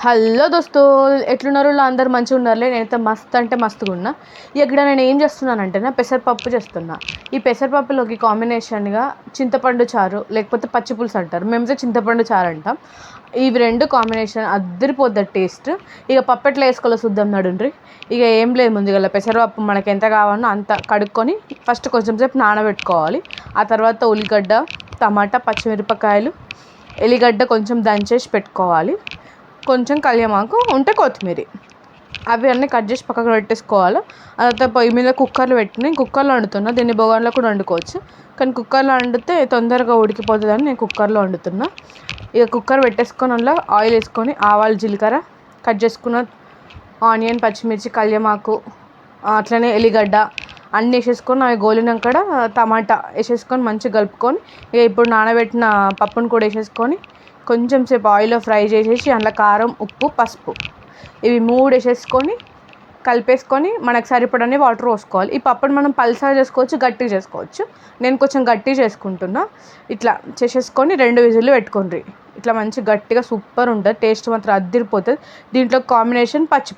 Hello దోస్తులు, ఎట్లున్నారు? అందరు మంచిగా ఉన్నారులే. నేనైతే మస్తు అంటే మస్తుగా ఉన్నా. ఇక్కడ నేను ఏం చేస్తున్నానంటే పెసరపప్పు చేస్తున్నా. ఈ పెసరపప్పులోకి కాంబినేషన్గా చింతపండు చారు లేకపోతే పచ్చి పులుసు అంటారు, మేమైతే చింతపండు చారు అంటాం. ఇవి రెండు కాంబినేషన్ అద్దరిపోద్ది టేస్ట్. ఇక పప్పు ఎట్లా వేసుకోవాలో చూద్దాం నడుండ్రి. ఇక ఏం లేదు, ముందుగా పెసరపప్పు మనకి ఎంత కావాలో అంత కడుక్కొని ఫస్ట్ కొంచెం సేపు నానబెట్టుకోవాలి. ఆ తర్వాత ఉల్లిగడ్డ, టమాటా, పచ్చిమిరపకాయలు, ఎల్లిగడ్డ కొంచెం దంచేసి పెట్టుకోవాలి. కొంచెం కళ్యామాకు ఉంటే కొత్తిమీర, అవి అన్నీ కట్ చేసి పక్కకు పెట్టేసుకోవాలి. ఆ తర్వాత పొయ్యి మీద కుక్కర్లో పెట్టిన, కుక్కర్లో వండుతున్నా. దీన్ని బగోన్లో కూడా వండుకోవచ్చు, కానీ కుక్కర్లో వండితే తొందరగా ఉడికిపోతుందని నేను కుక్కర్లో వండుతున్నా. ఇక కుక్కర్ పెట్టేసుకొని అందులో ఆయిల్ వేసుకొని ఆవాలు, జీలకర్ర, కట్ చేసుకున్న ఆనియన్, పచ్చిమిర్చి, కళ్యామాకు, అట్లనే ఎల్లిగడ్డ అన్నీ వేసేసుకొని అవి గోలినాక టమాటా వేసేసుకొని మంచిగా కలుపుకొని ఇక ఇప్పుడు నానబెట్టిన పప్పును కూడా వేసేసుకొని కొంచెం సేపు ఆయిల్లో ఫ్రై చేసేసి అందులో కారం, ఉప్పు, పసుపు ఇవి మూడు వేసేసుకొని కలిపేసుకొని మనకు సరిపడని వాటర్ పోసుకోవాలి. ఈ పప్పును మనం పల్చగా చేసుకోవచ్చు, గట్టిగా చేసుకోవచ్చు. నేను కొంచెం గట్టిగా చేసుకుంటున్నా. ఇట్లా చేసేసుకొని 2 విజిల్లు పెట్టుకోండి. ఇట్లా మంచి గట్టిగా సూపర్ ఉంటుంది, టేస్ట్ మాత్రం అదిరిపోతుంది. దీంట్లో కాంబినేషన్ పచ్చి